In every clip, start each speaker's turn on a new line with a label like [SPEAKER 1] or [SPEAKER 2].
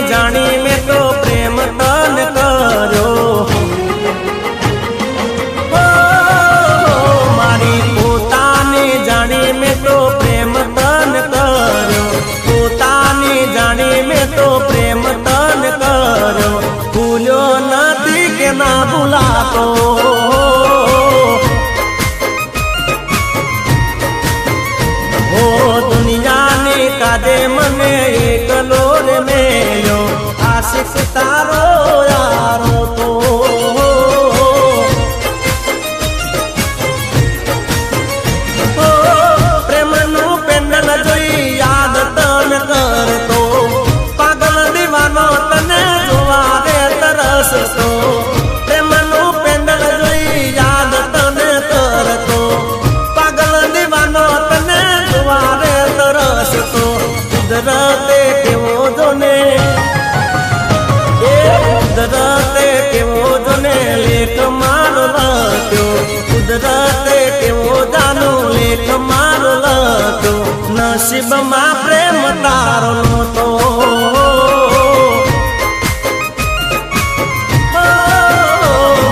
[SPEAKER 1] જાણી મેં તો પ્રેમ તન કર્યો મારી પોતાની જાણી મેં તો પ્રેમ તન કર્યો પોતાની જાણી મેં તો પ્રેમ તન કર્યો ભૂલ્યો નથી કે ના ભૂલાતો દુનિયાની કાજે મને એકલો રે મેલ્યો આશિક તારો યારો તો પ્રેમનું પેન્ડલ જોઈ યાદ તન કરતો પાગલ દીવાનો તને જોવા રે તરસતો પ્રેમનું પેન્ડલ જોઈ યાદ તને કરતો પાગલ દીવાનો તને જોવા રે તરસતો કુદરતે કેવો જોને કુદરતે કેવો જોને લેખ મારો લખ્યો કુદરતે કેવો જાનો લેખ મારો લખ્યો નસીબમાં પ્રેમ તારો નહોતો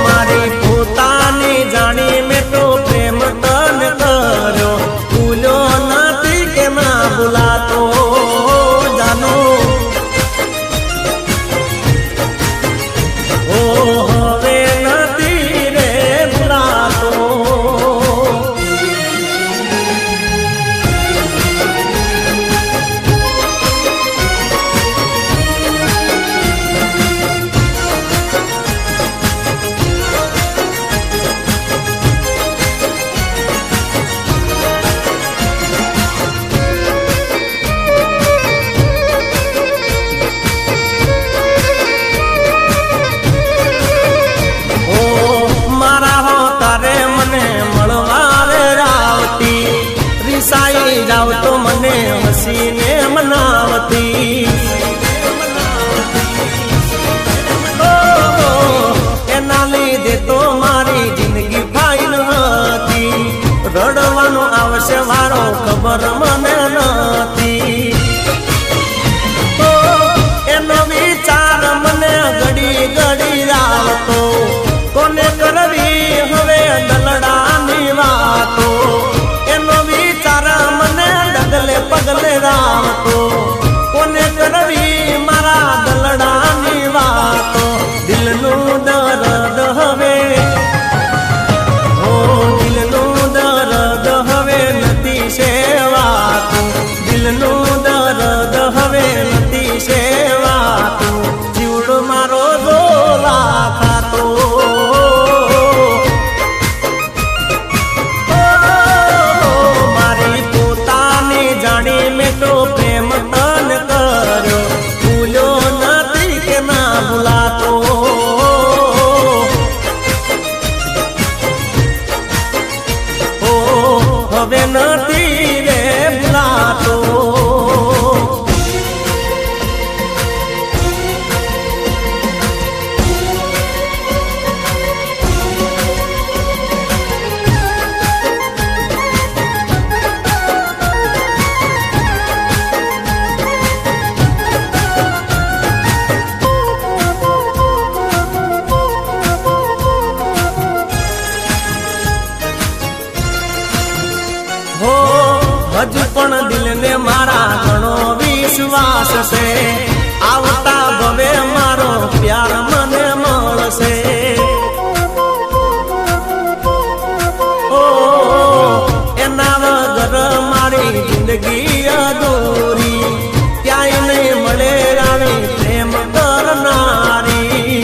[SPEAKER 1] મારી પોતાની જાણી મેં તો પ્રેમ તન કર્યો ભૂલ્યો નથી કે ના ભૂલાતો જાનો હવે નથી રે ભૂલાતો જાવ તો મને હસીને મનાવતી એના લીધે તો મારી જિંદગી ફાઇન હતી રડવાનો આવશે વારો ખબર મને નથી એનો વિચાર મને ઘડી ઘડી આવતો કોને કરવી હવે દલડાની વાતો એનો વિચાર મને ડગલે પગલે રાવતો કોને કરવી મારા દલડાની વાતો દિલનું દર્દ હવે દિલનું દર્દ હવે નથી સેવાતું દિલનું દર્દ હવે નથી સેવાતું જીવડો મારો ઝોલા ખાતો જાણી મેં તો પ્રેમ તન કર્યો ભૂલ્યો નથી કે ના ભૂલાતો હવે નથી રે ભૂલાતો હજુ પણ દિલને મારા ઘણો વિશ્વાસ છે આવતા ભવે મારો પ્યાર મને મળશે એના વગર મારી જિંદગી અધૂરી ક્યાંય નહીં મળે રાણી પ્રેમ કરનારી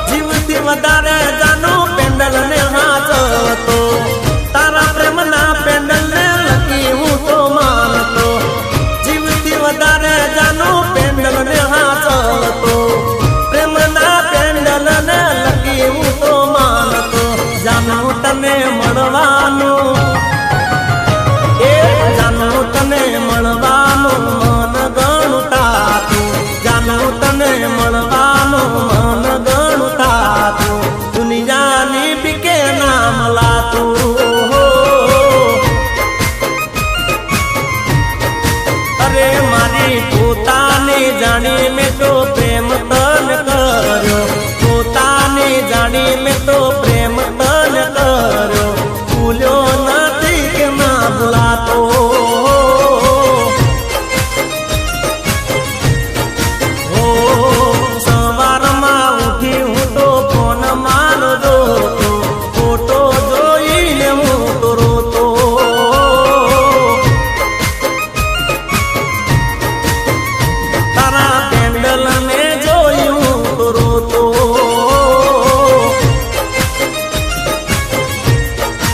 [SPEAKER 1] જીવથી વધારે જાનો પેન્ડલ ને હાચતો તારા પ્રેમના પેન્ડલ ને લકી હું તો માનતો જીવથી વધારે જાનો પેન્ડલ ને હાચતો પ્રેમના પેન્ડલ ને લકી હું તો માનતો જાનું તને મળવાનું જાનું તને મળવાનું મન ગણું તાતું જાનું તને મળવાનું મન ગણું તાતું દુનિયાની બીકે નામ લાતું અરે મારી પોત જાણી મેં તો પ્રેમ તન કર્યો, પોતાની જાણી મેં તો પ્રેમ તન કર્યો, ભૂલ્યો નથી કે ના ભૂલાતો. સવારમાં ઉઠી હું તો ફોન મારો જોતો, ફોટો જોઈને હું તો રોતો. તારા પેન્ડલ ને જોઈ હું તો રોતો.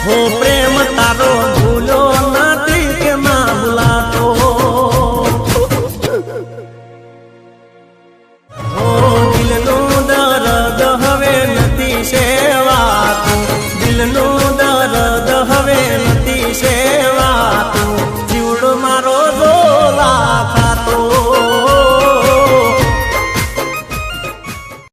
[SPEAKER 1] હો પ્રેમ તારો